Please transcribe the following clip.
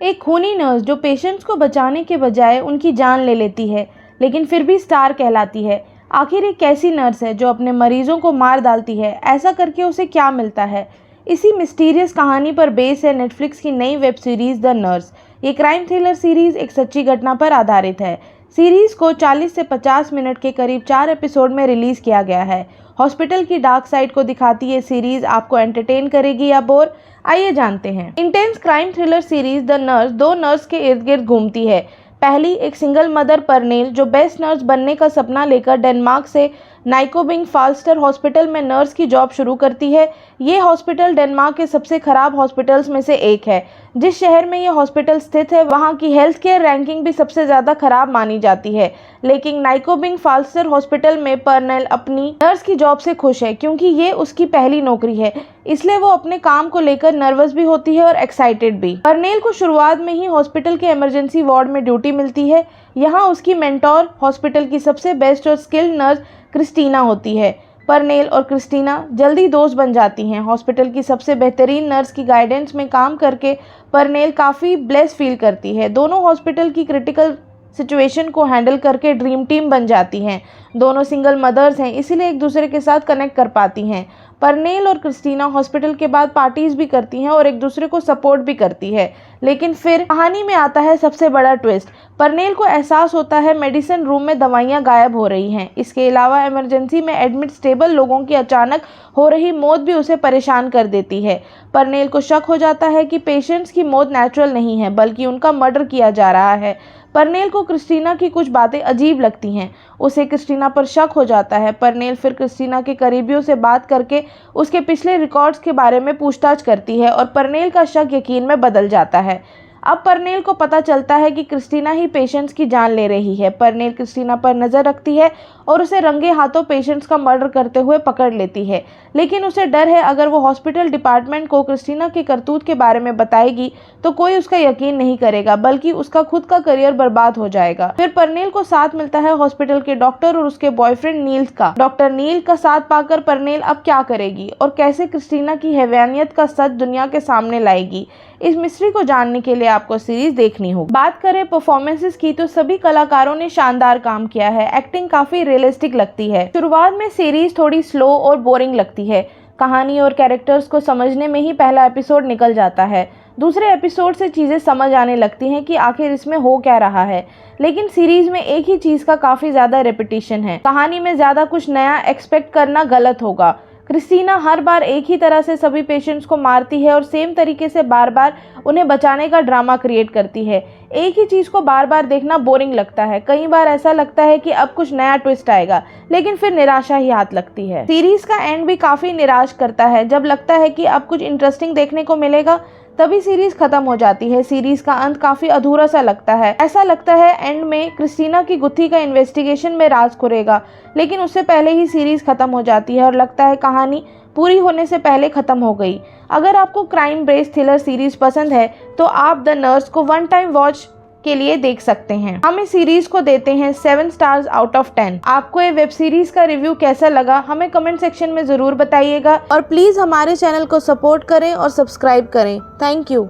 एक खूनी नर्स जो पेशेंट्स को बचाने के बजाय उनकी जान ले लेती है, लेकिन फिर भी स्टार कहलाती है। आखिर एक कैसी नर्स है जो अपने मरीजों को मार डालती है? ऐसा करके उसे क्या मिलता है? इसी मिस्टीरियस कहानी पर बेस है नेटफ्लिक्स की नई वेब सीरीज द नर्स। ये क्राइम थ्रिलर सीरीज एक सच्ची घटना पर आधारित है। सीरीज को 40 से 50 मिनट के करीब 4 एपिसोड में रिलीज किया गया है। हॉस्पिटल की डार्क साइड को दिखाती ये सीरीज आपको एंटरटेन करेगी या बोर? आइए जानते हैं। Intense crime thriller series the nurse 2 nurse के इर्द गिर्द घूमती है। पहली एक सिंगल मदर परनेल जो बेस्ट नर्स बनने का सपना लेकर डेनमार्क से नाइकोबिंग फाल्स्टर हॉस्पिटल में नर्स की जॉब शुरू करती है। ये हॉस्पिटल डेनमार्क के सबसे खराब हॉस्पिटल्स में से एक है। जिस शहर में ये हॉस्पिटल स्थित है वहाँ की हेल्थ केयर रैंकिंग भी सबसे ज़्यादा खराब मानी जाती है। लेकिन नाइकोबिंग फाल्स्टर हॉस्पिटल में परनेल अपनी नर्स की जॉब से खुश है, क्योंकि ये उसकी पहली नौकरी है। इसलिए वो अपने काम को लेकर नर्वस भी होती है और एक्साइटेड भी। परनेल को शुरुआत में ही हॉस्पिटल के इमरजेंसी वार्ड में ड्यूटी मिलती है। यहाँ उसकी मेंटोर हॉस्पिटल की सबसे बेस्ट और स्किल्ड नर्स क्रिस्टीना होती है। परनेल और क्रिस्टीना जल्दी दोस्त बन जाती हैं। हॉस्पिटल की सबसे बेहतरीन नर्स की गाइडेंस में काम करके परनेल काफ़ी ब्लेस फील करती है। दोनों हॉस्पिटल की क्रिटिकल सिचुएशन को हैंडल करके ड्रीम टीम बन जाती हैं। दोनों सिंगल मदर्स हैं, इसीलिए एक दूसरे के साथ कनेक्ट कर पाती हैं। परनेल और क्रिस्टीना हॉस्पिटल के बाद पार्टीज भी करती हैं और एक दूसरे को सपोर्ट भी करती है। लेकिन फिर कहानी में आता है सबसे बड़ा ट्विस्ट। परनेल को एहसास होता है मेडिसिन रूम में दवाइयाँ गायब हो रही हैं। इसके अलावा इमरजेंसी में एडमिट स्टेबल लोगों की अचानक हो रही मौत भी उसे परेशान कर देती है। परनेल को शक हो जाता है कि पेशेंट्स की मौत नेचुरल नहीं है, बल्कि उनका मर्डर किया जा रहा है। परनेल को क्रिस्टीना की कुछ बातें अजीब लगती हैं। उसे क्रिस्टीना पर शक हो जाता है। परनेल फिर क्रिस्टीना के करीबियों से बात करके उसके पिछले रिकॉर्ड्स के बारे में पूछताछ करती है और परनेल का शक यकीन में बदल जाता है। अब परनेल को पता चलता है कि क्रिस्टीना ही पेशेंट्स की जान ले रही है। परनेल क्रिस्टीना पर नज़र रखती है और उसे रंगे हाथों पेशेंट्स का मर्डर करते हुए पकड़ लेती है। लेकिन उसे डर है अगर वो हॉस्पिटल डिपार्टमेंट को क्रिस्टीना के करतूत के बारे में बताएगी तो कोई उसका यकीन नहीं करेगा, बल्कि उसका खुद का करियर बर्बाद हो जाएगा। फिर परनेल को साथ मिलता है हॉस्पिटल के डॉक्टर और उसके बॉयफ्रेंड नील का। डॉक्टर नील का साथ पाकर परनेल अब क्या करेगी और कैसे क्रिस्टीना की हैवानियत का सच दुनिया के सामने लाएगी? इस मिस्ट्री को जानने के लिए आपको सीरीज देखनी होगी। बात करें परफॉर्मेंसेस की तो सभी कलाकारों ने शानदार काम किया है। एक्टिंग काफी रियलिस्टिक लगती है। शुरुआत में सीरीज थोड़ी स्लो और बोरिंग लगती है। कहानी और कैरेक्टर्स को समझने में ही पहला एपिसोड निकल जाता है। दूसरे एपिसोड से चीज़ें समझ आने लगती हैं कि आखिर इसमें हो क्या रहा है। लेकिन सीरीज में एक ही चीज़ का काफ़ी ज़्यादा रेपिटेशन है। कहानी में ज़्यादा कुछ नया एक्सपेक्ट करना गलत होगा। क्रिस्टीना हर बार एक ही तरह से सभी पेशेंट्स को मारती है और सेम तरीके से बार बार उन्हें बचाने का ड्रामा क्रिएट करती है। एक ही चीज़ को बार बार देखना बोरिंग लगता है। कई बार ऐसा लगता है कि अब कुछ नया ट्विस्ट आएगा, लेकिन फिर निराशा ही हाथ लगती है। सीरीज का एंड भी काफ़ी निराश करता है। जब लगता है कि अब कुछ इंटरेस्टिंग देखने को मिलेगा, तभी सीरीज खत्म हो जाती है। सीरीज का अंत काफी अधूरा सा लगता है। ऐसा लगता है एंड में क्रिस्टीना की गुत्थी का इन्वेस्टिगेशन में राज खुलेगा, लेकिन उससे पहले ही सीरीज खत्म हो जाती है और लगता है कहानी पूरी होने से पहले खत्म हो गई। अगर आपको क्राइम बेस्ड थ्रिलर सीरीज पसंद है तो आप द नर्स को वन टाइम वॉच के लिए देख सकते हैं। हम इस सीरीज को देते हैं 7 स्टार्स आउट ऑफ 10। आपको ये वेब सीरीज का रिव्यू कैसा लगा हमें कमेंट सेक्शन में जरूर बताइएगा और प्लीज हमारे चैनल को सपोर्ट करें और सब्सक्राइब करें। Thank you.